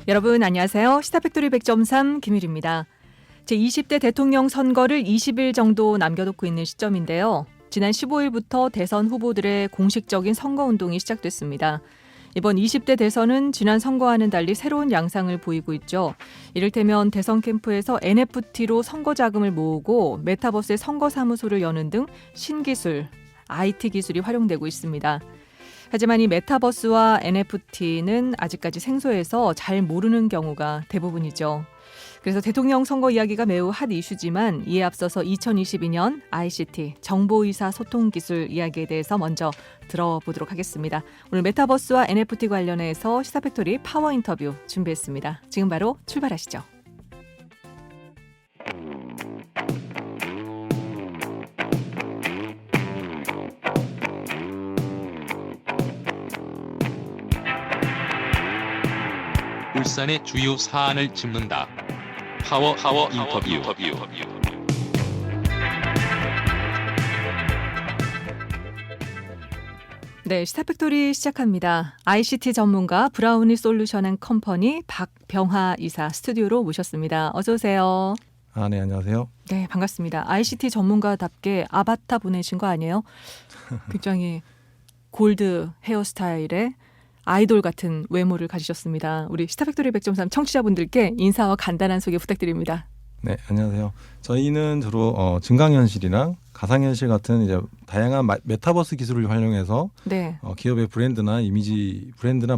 여러분 안녕하세요. 시사팩토리 100.3 김일입니다. 제20대 대통령 선거를 20일 정도 남겨놓고 있는 시점인데요. 지난 15일부터 대선 후보들의 공식적인 선거운동이 시작됐습니다. 이번 20대 대선은 지난 선거와는 달리 새로운 양상을 보이고 있죠. 이를테면 대선 캠프에서 NFT로 선거 자금을 모으고 메타버스의 선거사무소를 여는 등 신기술, IT 기술이 활용되고 있습니다. 하지만 이 메타버스와 NFT는 아직까지 생소해서 잘 모르는 경우가 대부분이죠. 그래서 대통령 선거 이야기가 매우 핫 이슈지만 이에 앞서서 2022년 ICT, 정보의사소통기술 이야기에 대해서 먼저 들어보도록 하겠습니다. 오늘 메타버스와 NFT 관련해서 시사팩토리 파워 인터뷰 준비했습니다. 지금 바로 출발하시죠. 울산의 주요 사안을 짚는다. 파워 인터뷰. 네, 시사팩토리 시작합니다. ICT 전문가 브라우니 솔루션 앤 컴퍼니 박병하 이사 스튜디오로 모셨습니다. 어서 오세요. 네, 안녕하세요. 네, 반갑습니다. ICT 전문가답게 아바타 보내신 거 아니에요? 굉장히 골드 헤어스타일의 아이돌 같은 외모를 가지셨습니다. 우리 시사팩토리 100.3 청취자분들께 인사와 간단한 소개 부탁드립니다. 네, 안녕하세요. 저희는 주로 증강현실이랑 가상현실 같은 이제 다양한 메타버스 기술을 활용해서 네. 기업의 브랜드나 이미지 브랜드나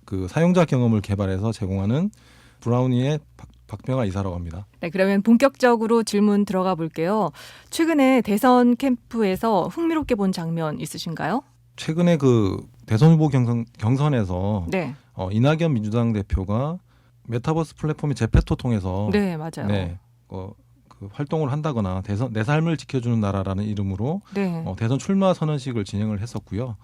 그 사용자 경험을 개발해서 제공하는 브라우니의 박병하 이사라고 합니다. 네, 그러면 본격적으로 질문 들어가 볼게요. 최근에 대선 캠프에서 흥미롭게 본 장면 있으신가요? 최근에 그 대선 후보 경선에서 네. 이낙연 민주당 대표가 메타버스 플랫폼이 제페토 통해서 네, 맞아요. 네, 그 활동을 한다거나 대선 내 삶을 지켜주는 나라라는 이름으로 네. 대선 출마 선언식을 진행을 했었고요.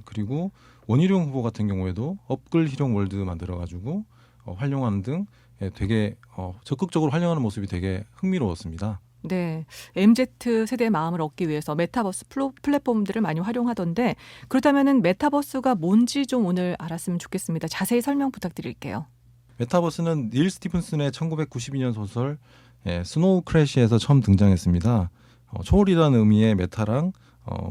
그리고 원희룡 후보 같은 경우에도 업글 희룡 월드 만들어가지고 활용하는 등 되게 적극적으로 활용하는 모습이 되게 흥미로웠습니다. 네, MZ 세대의 마음을 얻기 위해서 메타버스 플랫폼들을 많이 활용하던데 그렇다면은 메타버스가 뭔지 좀 오늘 알았으면 좋겠습니다. 자세히 설명 부탁드릴게요. 메타버스는 닐 스티븐슨의 1992년 소설 스노우 크래시에서 처음 등장했습니다. 초월이라는 의미의 메타랑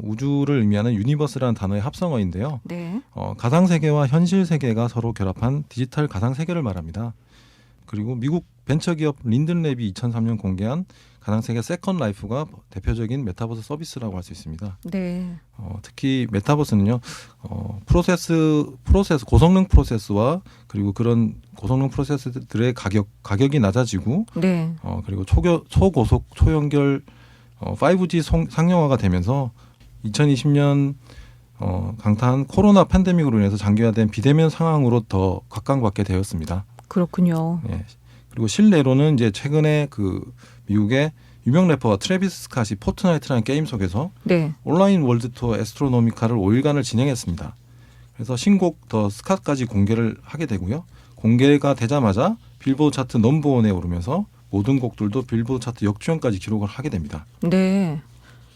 우주를 의미하는 유니버스라는 단어의 합성어인데요. 네. 가상 세계와 현실 세계가 서로 결합한 디지털 가상 세계를 말합니다. 그리고 미국 벤처기업 린든랩이 2003년 공개한 가상세계 세컨 라이프가 대표적인 메타버스 서비스라고 할 수 있습니다. 네. 특히 메타버스는요, 프로세스 고성능 프로세스와 그리고 그런 고성능 프로세스들의 가격이 낮아지고, 네. 그리고 초고속 초연결 5G 상용화가 되면서 2020년 강타한 코로나 팬데믹으로 인해서 장기화된 비대면 상황으로 더 각광받게 되었습니다. 그렇군요. 네. 그리고 실내로는 이제 최근에 그 미국의 유명 래퍼 트래비스 스캇이 포트나이트라는 게임 속에서 네. 온라인 월드 투어 에스트로노미카를 5일간을 진행했습니다. 그래서 신곡 더 스캇까지 공개를 하게 되고요. 공개가 되자마자 빌보드 차트 넘버원에 오르면서 모든 곡들도 빌보드 차트 역주행까지 기록을 하게 됩니다. 네.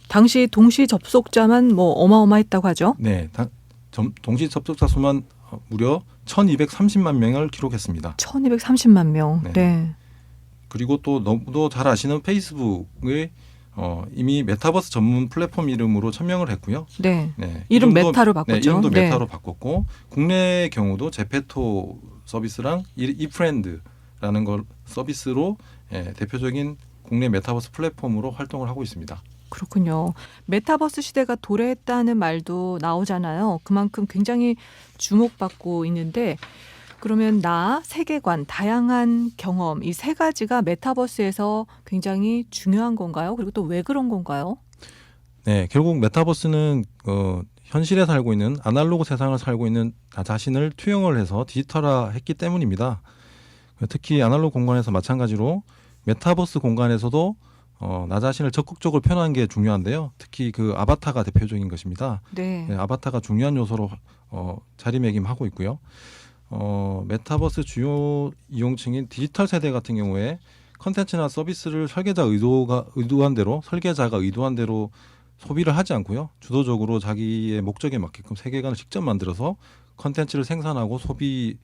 당시 동시 접속자만 뭐 어마어마했다고 하죠? 네, 동시 접속자 수만 무려 1,230만 명을 기록했습니다. 1,230만 명. 네. 네. 그리고 또 너무도 잘 아시는 페이스북을 이미 메타버스 전문 플랫폼 이름으로 천명을 했고요. 네. 네, 이름 메타로 바꿨죠. 네, 이름도 네. 메타로 바꿨고 국내의 경우도 제페토 서비스랑 이프렌드라는 걸 서비스로 대표적인 국내 메타버스 플랫폼으로 활동을 하고 있습니다. 그렇군요. 메타버스 시대가 도래했다는 말도 나오잖아요. 그만큼 굉장히 주목받고 있는데 그러면 세계관, 다양한 경험 이 세 가지가 메타버스에서 굉장히 중요한 건가요? 그리고 또 왜 그런 건가요? 네, 결국 메타버스는 현실에 살고 있는 아날로그 세상을 살고 있는 나 자신을 투영을 해서 디지털화했기 때문입니다. 특히 아날로그 공간에서 마찬가지로 메타버스 공간에서도 나 자신을 적극적으로 표현하는 게 중요한데요. 특히 그 아바타가 대표적인 것입니다. 네. 네, 아바타가 중요한 요소로 자리매김하고 있고요. 메타버스 주요 이용층인 디지털 세대 같은 경우에 컨텐츠나 서비스를 설계자가 의도한 대로 소비를 하지 않고요. 주도적으로 자기의 목적에 맞게끔 세계관을 직접 만들어서 컨텐츠를 생산하고 소비하는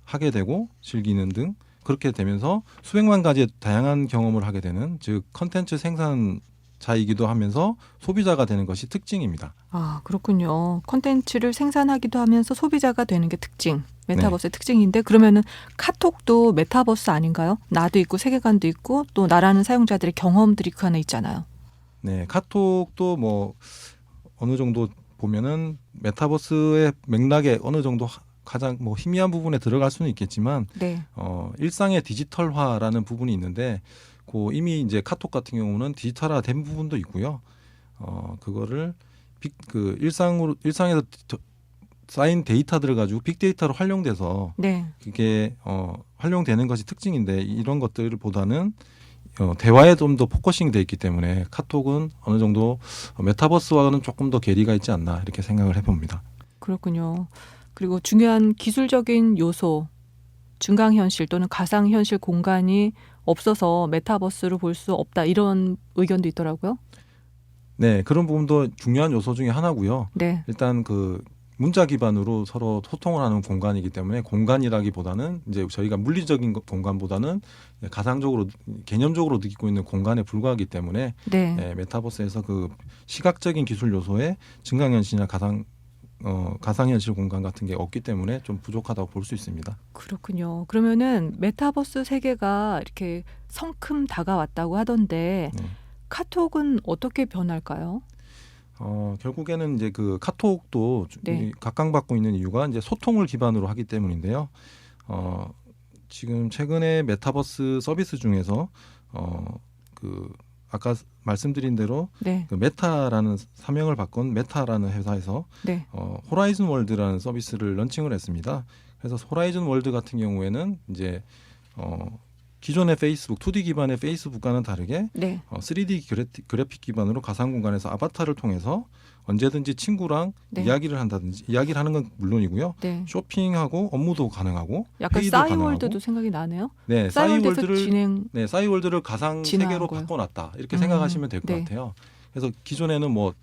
하게 되고 즐기는 등 그렇게 되면서 수백만 가지의 다양한 경험을 하게 되는 즉 컨텐츠 생산자이기도 하면서 소비자가 되는 것이 특징입니다. 아, 그렇군요. 콘텐츠를 생산하기도 하면서 소비자가 되는 게 특징. 메타버스의 특징인데 그러면은 카톡도 메타버스 아닌가요? 나도 있고 세계관도 있고 또 나라는 사용자들의 경험들이 그 안에 있잖아요. 네, 카톡도 뭐 어느 정도 보면은 메타버스의 맥락에 어느 정도 가장 뭐 희미한 부분에 들어갈 수는 있겠지만 네. 일상의 디지털화라는 부분이 있는데 그 이미 이제 카톡 같은 경우는 디지털화된 부분도 있고요. 그거를 일상에서 쌓인 데이터들을 가지고 빅데이터로 활용돼서 네. 그게 활용되는 것이 특징인데 이런 것들보다는 대화에 좀 더 포커싱 돼 있기 때문에 카톡은 어느 정도 메타버스와는 조금 더 괴리가 있지 않나 이렇게 생각을 해봅니다. 그렇군요. 그리고 중요한 기술적인 요소, 증강현실 또는 가상현실 공간이 없어서 메타버스로 볼 수 없다 이런 의견도 있더라고요. 네, 그런 부분도 중요한 요소 중에 하나고요. 네. 일단 그 문자 기반으로 서로 소통을 하는 공간이기 때문에 공간이라기보다는 이제 저희가 물리적인 공간보다는 가상적으로 개념적으로 느끼고 있는 공간에 불과하기 때문에 네. 메타버스에서 그 시각적인 기술 요소에 증강현실이나 가상현실 공간 같은 게 없기 때문에 좀 부족하다고 볼 수 있습니다. 그렇군요. 그러면은 메타버스 세계가 이렇게 성큼 다가왔다고 하던데 네. 카톡은 어떻게 변할까요? 결국에는 이제 그 카톡도 네. 각광받고 있는 이유가 이제 소통을 기반으로 하기 때문인데요. 지금 최근에 메타버스 서비스 중에서 그 아까 말씀드린 대로 네. 그 메타라는 사명을 바꾼 메타라는 회사에서 네. 호라이즌 월드라는 서비스를 런칭을 했습니다. 그래서 호라이즌 월드 같은 경우에는 이제 기존의 페이스북 2D 기반의 페이스북과는 다르게 네. 3D 그래픽 기반으로 가상 공간에서 아바타를 통해서 언제든지 친구랑 네. 이야기를 한다든지 이야기를 하는 건 물론이고요. 네. 쇼핑하고 업무도 가능하고 약간 회의도 싸이월드도 가능하고 생각이 나네요. 네, 싸이월드에서 싸이월드를 가상 진화한 세계로 거예요. 바꿔놨다 이렇게 생각하시면 될 것 네. 같아요. 그래서 기존에는 뭐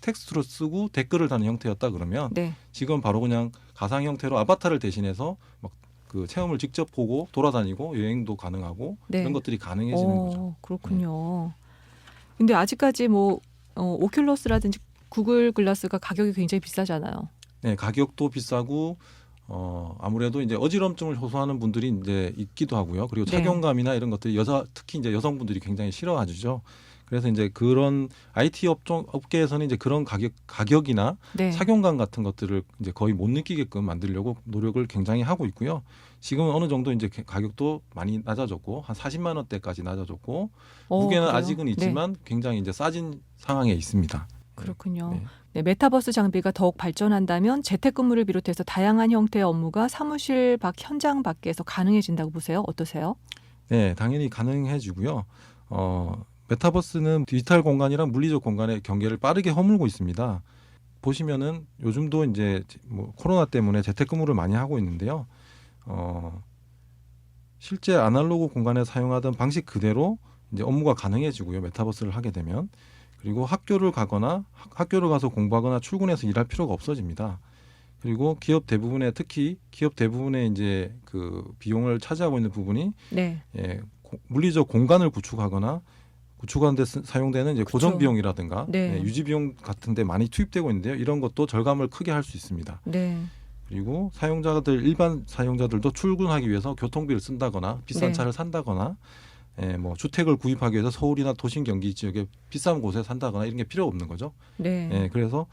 텍스트로 쓰고 댓글을 다는 형태였다 그러면 네. 지금 바로 그냥 가상 형태로 아바타를 대신해서 막 그 체험을 직접 보고 돌아다니고 여행도 가능하고 네. 이런 것들이 가능해지는 거죠. 그렇군요. 근데 아직까지 뭐 오큘러스라든지 구글 글라스가 가격이 굉장히 비싸잖아요. 네, 가격도 비싸고 아무래도 이제 어지럼증을 호소하는 분들이 이제 있기도 하고요. 그리고 네. 착용감이나 이런 것들이 특히 이제 여성분들이 굉장히 싫어하죠. 그래서 이제 그런 IT 업계에서는 이제 그런 가격이나 네. 착용감 같은 것들을 이제 거의 못 느끼게끔 만들려고 노력을 굉장히 하고 있고요. 지금은 어느 정도 이제 가격도 많이 낮아졌고 한 40만 원대까지 낮아졌고 무게는 그래요? 아직은 있지만 굉장히 이제 싸진 상황에 있습니다. 그렇군요. 네. 네, 메타버스 장비가 더욱 발전한다면 재택근무를 비롯해서 다양한 형태의 업무가 사무실 밖 현장 밖에서 가능해진다고 보세요. 어떠세요? 네, 당연히 가능해지고요. 메타버스는 디지털 공간이랑 물리적 공간의 경계를 빠르게 허물고 있습니다. 보시면은 요즘도 이제 뭐 코로나 때문에 재택근무를 많이 하고 있는데요. 실제 아날로그 공간에 사용하던 방식 그대로 이제 업무가 가능해지고요. 메타버스를 하게 되면 그리고 학교를 가서 공부하거나 출근해서 일할 필요가 없어집니다. 그리고 특히 기업 대부분의 이제 그 비용을 차지하고 있는 부분이 네. 물리적 공간을 구축하는 데 사용되는 이제 그쵸. 고정 비용이라든가 네. 유지 비용 같은 데 많이 투입되고 있는데요. 이런 것도 절감을 크게 할 수 있습니다. 네. 그리고 일반 사용자들도 출근하기 위해서 교통비를 쓴다거나 비싼 네. 차를 산다거나 뭐 주택을 구입하기 위해서 서울이나 도심 경기 지역에 비싼 곳에 산다거나 이런 게 필요 없는 거죠. 네. 그래서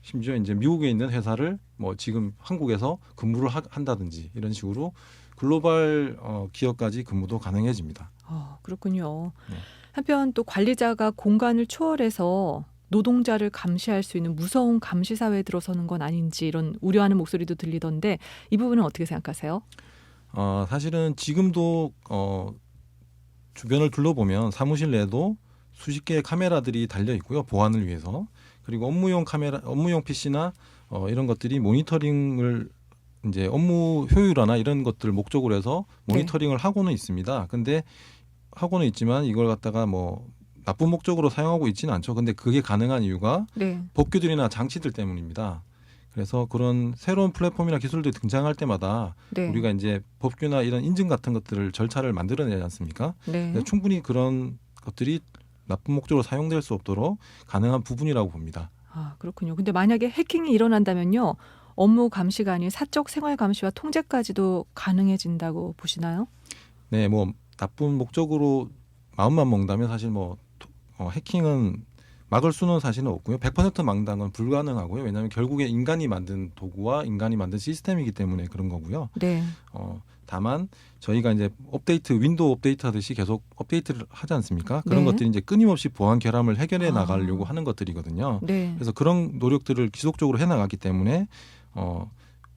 심지어 이제 미국에 있는 회사를 뭐 지금 한국에서 근무를 한다든지 이런 식으로 글로벌 기업까지 근무도 가능해집니다. 그렇군요. 네. 한편 또 관리자가 공간을 초월해서 노동자를 감시할 수 있는 무서운 감시 사회에 들어서는 건 아닌지 이런 우려하는 목소리도 들리던데 이 부분은 어떻게 생각하세요? 사실은 지금도 주변을 둘러보면 사무실 내에도 수십 개의 카메라들이 달려 있고요. 보안을 위해서. 그리고 업무용 PC나 이런 것들이 모니터링을 이제 업무 효율화나 이런 것들을 목적으로 해서 모니터링을 하고는 있습니다. 근데 하고는 있지만 이걸 갖다가 뭐 나쁜 목적으로 사용하고 있지는 않죠. 근데 그게 가능한 이유가 네. 법규들이나 장치들 때문입니다. 그래서 그런 새로운 플랫폼이나 기술들이 등장할 때마다 네. 우리가 이제 법규나 이런 인증 같은 것들을 절차를 만들어내지 않습니까? 네. 충분히 그런 것들이 나쁜 목적으로 사용될 수 없도록 가능한 부분이라고 봅니다. 아, 그렇군요. 근데 만약에 해킹이 일어난다면요. 업무 감시가 아닌 사적 생활 감시와 통제까지도 가능해진다고 보시나요? 네, 뭐 나쁜 목적으로 마음만 먹는다면 사실 뭐 해킹은 막을 수는 사실은 없고요. 100% 막는 건 불가능하고요. 왜냐하면 결국에 인간이 만든 도구와 인간이 만든 시스템이기 때문에 그런 거고요. 네. 다만 저희가 이제 윈도우 업데이트 하듯이 계속 업데이트를 하지 않습니까? 그런 네. 것들이 이제 끊임없이 보안 결함을 해결해 나가려고 하는 것들이거든요. 네. 그래서 그런 노력들을 지속적으로 해나가기 때문에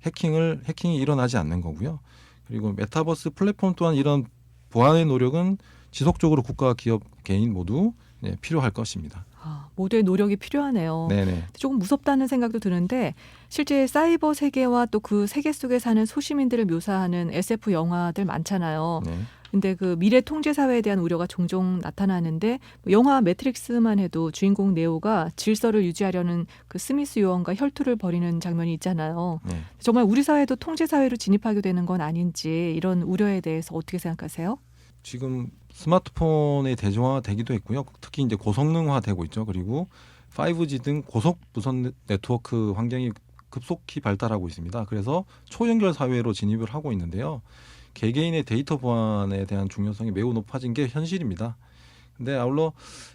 해킹이 일어나지 않는 거고요. 그리고 메타버스 플랫폼 또한 이런 보안의 노력은 지속적으로 국가, 기업, 개인 모두 필요할 것입니다. 모두의 노력이 필요하네요. 네네. 조금 무섭다는 생각도 드는데 실제 사이버 세계와 또 그 세계 속에 사는 소시민들을 묘사하는 SF 영화들 많잖아요. 네. 근데 그 미래 통제 사회에 대한 우려가 종종 나타나는데 영화 매트릭스만 해도 주인공 네오가 질서를 유지하려는 그 스미스 요원과 혈투를 벌이는 장면이 있잖아요. 네. 정말 우리 사회도 통제 사회로 진입하게 되는 건 아닌지 이런 우려에 대해서 어떻게 생각하세요? 지금 스마트폰의 대중화되기도 했고요. 특히 이제 고성능화되고 있죠. 그리고 5G 등 고속 무선 네트워크 환경이 급속히 발달하고 있습니다. 그래서 초연결 사회로 진입을 하고 있는데요. 개개인의 데이터 보안에 대한 중요성이 매우 높아진 게 현실입니다. 근데 아울러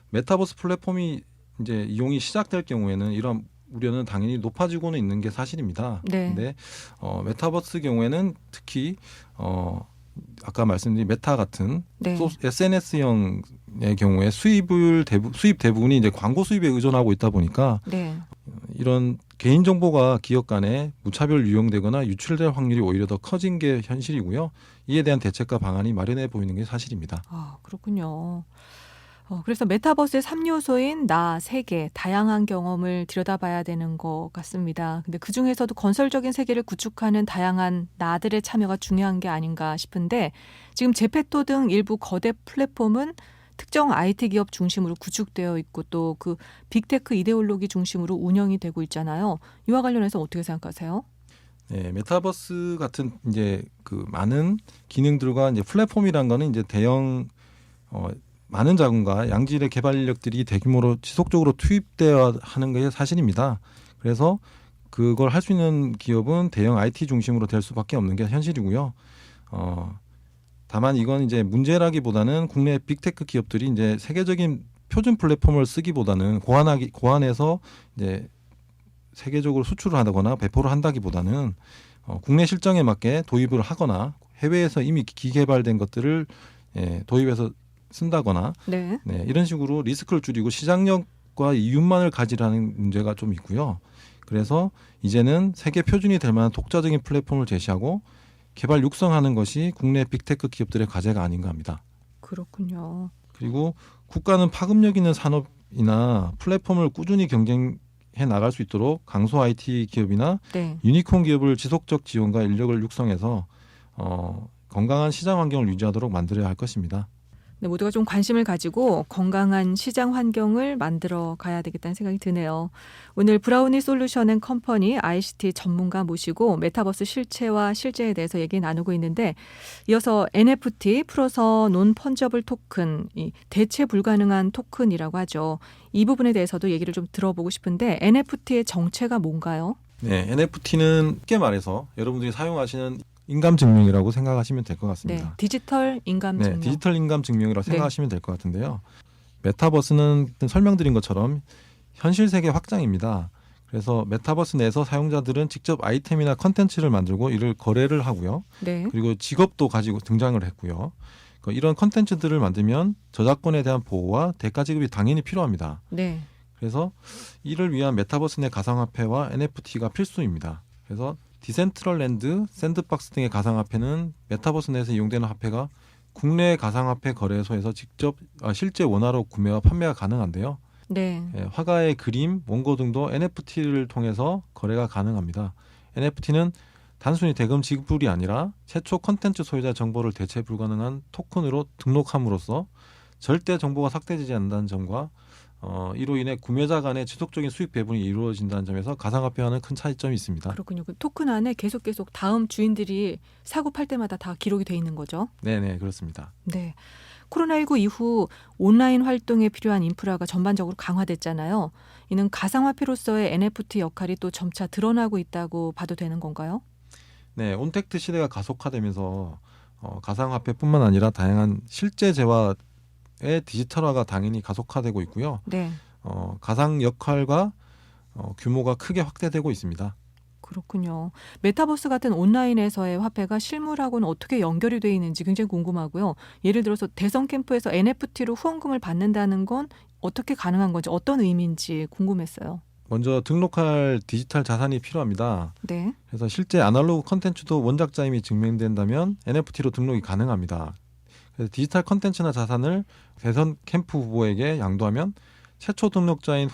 메타버스 플랫폼이 이제 이용이 시작될 경우에는 이런 우려는 당연히 높아지고는 있는 게 사실입니다. 네. 근데 메타버스 경우에는 특히 아까 말씀드린 메타 같은 네. SNS형의 경우에 수입 대부분이 이제 광고 수입에 의존하고 있다 보니까 네. 이런 개인 정보가 기업 간에 무차별 유용되거나 유출될 확률이 오히려 더 커진 게 현실이고요. 이에 대한 대책과 방안이 마련해 보이는 게 사실입니다. 그렇군요. 그래서 메타버스의 3요소인 나, 세계, 다양한 경험을 들여다봐야 되는 것 같습니다. 근데 그중에서도 건설적인 세계를 구축하는 다양한 나들의 참여가 중요한 게 아닌가 싶은데 지금 제페토 등 일부 거대 플랫폼은 특정 IT 기업 중심으로 구축되어 있고 또 그 빅테크 이데올로기 중심으로 운영이 되고 있잖아요. 이와 관련해서 어떻게 생각하세요? 네, 메타버스 같은 이제 그 많은 기능들과 이제 플랫폼이란 거는 이제 대형 많은 자금과 양질의 개발 인력들이 대규모로 지속적으로 투입되어 하는 게 사실입니다. 그래서 그걸 할 수 있는 기업은 대형 IT 중심으로 될 수밖에 없는 게 현실이고요. 다만 이건 이제 문제라기보다는 국내 빅테크 기업들이 이제 세계적인 표준 플랫폼을 쓰기보다는 고안해서 이제 세계적으로 수출을 하거나 배포를 한다기보다는 국내 실정에 맞게 도입을 하거나 해외에서 이미 기개발된 것들을 도입해서 쓴다거나 네. 이런 식으로 리스크를 줄이고 시장력과 이윤만을 가지라는 문제가 좀 있고요. 그래서 이제는 세계 표준이 될 만한 독자적인 플랫폼을 제시하고 개발 육성하는 것이 국내 빅테크 기업들의 과제가 아닌가 합니다. 그렇군요. 그리고 국가는 파급력 있는 산업이나 플랫폼을 꾸준히 경쟁해 나갈 수 있도록 강소 IT 기업이나 네. 유니콘 기업을 지속적 지원과 인력을 육성해서 건강한 시장 환경을 유지하도록 만들어야 할 것입니다. 네, 모두가 좀 관심을 가지고 건강한 시장 환경을 만들어 가야 되겠다는 생각이 드네요. 오늘 브라우니 솔루션 앤 컴퍼니 ICT 전문가 모시고 메타버스 실체와 실제에 대해서 얘기 나누고 있는데 이어서 NFT 풀어서 논 펀저블 토큰, 이 대체 불가능한 토큰이라고 하죠. 이 부분에 대해서도 얘기를 좀 들어보고 싶은데 NFT의 정체가 뭔가요? 네, NFT는 쉽게 말해서 여러분들이 사용하시는 인감 증명이라고 생각하시면 될 것 같습니다. 네, 디지털 인감 증명. 디지털 인감 증명이라고 생각하시면 될 것 같은데요. 메타버스는 설명드린 것처럼 현실 세계 확장입니다. 그래서 메타버스 내에서 사용자들은 직접 아이템이나 컨텐츠를 만들고 이를 거래를 하고요. 네. 그리고 직업도 가지고 등장을 했고요. 이런 컨텐츠들을 만들면 저작권에 대한 보호와 대가 지급이 당연히 필요합니다. 네. 그래서 이를 위한 메타버스 내 가상화폐와 NFT가 필수입니다. 그래서 디센트럴랜드, 샌드박스 등의 가상화폐는 메타버스 내에서 이용되는 화폐가 국내 가상화폐 거래소에서 직접 실제 원화로 구매와 판매가 가능한데요. 네. 화가의 그림, 원고 등도 NFT를 통해서 거래가 가능합니다. NFT는 단순히 대금 지급이 아니라 최초 콘텐츠 소유자 정보를 대체 불가능한 토큰으로 등록함으로써 절대 정보가 삭제되지 않는다는 점과 이로 인해 구매자 간의 지속적인 수익 배분이 이루어진다는 점에서 가상화폐와는 큰 차이점이 있습니다. 그렇군요. 그 토큰 안에 계속 다음 주인들이 사고 팔 때마다 다 기록이 돼 있는 거죠. 네, 그렇습니다. 네. 코로나19 이후 온라인 활동에 필요한 인프라가 전반적으로 강화됐잖아요. 이는 가상화폐로서의 NFT 역할이 또 점차 드러나고 있다고 봐도 되는 건가요? 네, 온택트 시대가 가속화되면서 가상화폐뿐만 아니라 다양한 실제 재화의 디지털화가 당연히 가속화되고 있고요. 네. 가상 역할과 규모가 크게 확대되고 있습니다. 그렇군요. 메타버스 같은 온라인에서의 화폐가 실물하고는 어떻게 연결이 돼 있는지 굉장히 궁금하고요. 예를 들어서 대선 캠프에서 NFT로 후원금을 받는다는 건 어떻게 가능한 건지 어떤 의미인지 궁금했어요. 먼저 등록할 디지털 자산이 필요합니다. 네. 그래서 실제 아날로그 컨텐츠도 원작자임이 증명된다면 NFT로 등록이 가능합니다. 그래서 디지털 컨텐츠나 자산을 대선 캠프 후보에게 양도하면 최초 등록자인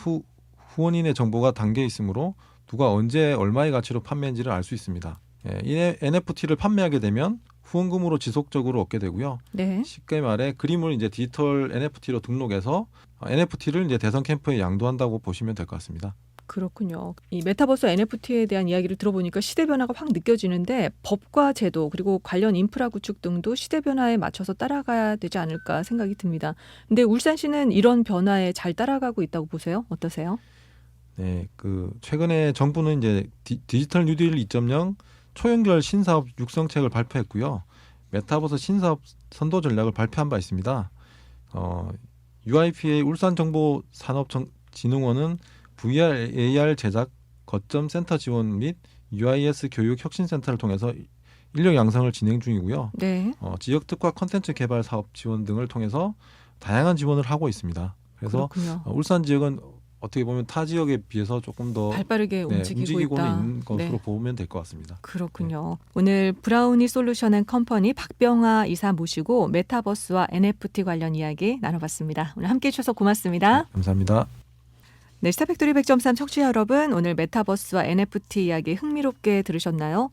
후원인의 정보가 담겨 있으므로 누가 언제 얼마의 가치로 판매했는지를 알 수 있습니다. 이 NFT를 판매하게 되면 후원금으로 지속적으로 얻게 되고요. 네. 쉽게 말해 그림을 이제 디지털 NFT로 등록해서 NFT를 이제 대선 캠프에 양도한다고 보시면 될 것 같습니다. 그렇군요. 이 메타버스 NFT에 대한 이야기를 들어보니까 시대 변화가 확 느껴지는데 법과 제도 그리고 관련 인프라 구축 등도 시대 변화에 맞춰서 따라가야 되지 않을까 생각이 듭니다. 근데 울산시는 이런 변화에 잘 따라가고 있다고 보세요? 어떠세요? 네, 최근에 정부는 이제 디지털 뉴딜 2.0 초연결 신사업 육성책을 발표했고요. 메타버스 신사업 선도 전략을 발표한 바 있습니다. UIPA 울산정보산업진흥원은 VR, AR 제작 거점 센터 지원 및 UIS 교육 혁신센터를 통해서 인력 양성을 진행 중이고요. 네. 지역 특화 콘텐츠 개발 사업 지원 등을 통해서 다양한 지원을 하고 있습니다. 그래서 그렇군요. 울산 지역은 어떻게 보면 타 지역에 비해서 조금 더 발빠르게 움직이고 움직이고는 있다. 있는 것으로 네. 보면 될 것 같습니다. 그렇군요. 오늘 브라우니 솔루션 앤 컴퍼니 박병하 이사 모시고 메타버스와 NFT 관련 이야기 나눠봤습니다. 오늘 함께해 주셔서 고맙습니다. 감사합니다. 네, 스타팩토리 100.3 청취자 여러분, 오늘 메타버스와 NFT 이야기 흥미롭게 들으셨나요?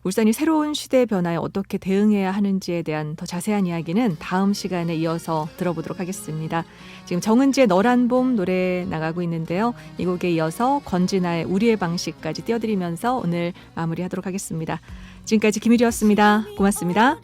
울산이 새로운 시대 변화에 어떻게 대응해야 하는지에 대한 더 자세한 이야기는 다음 시간에 이어서 들어보도록 하겠습니다. 지금 정은지의 너란 봄 노래 나가고 있는데요. 이 곡에 이어서 권진아의 우리의 방식까지 띄워드리면서 오늘 마무리하도록 하겠습니다. 지금까지 김일이었습니다. 고맙습니다.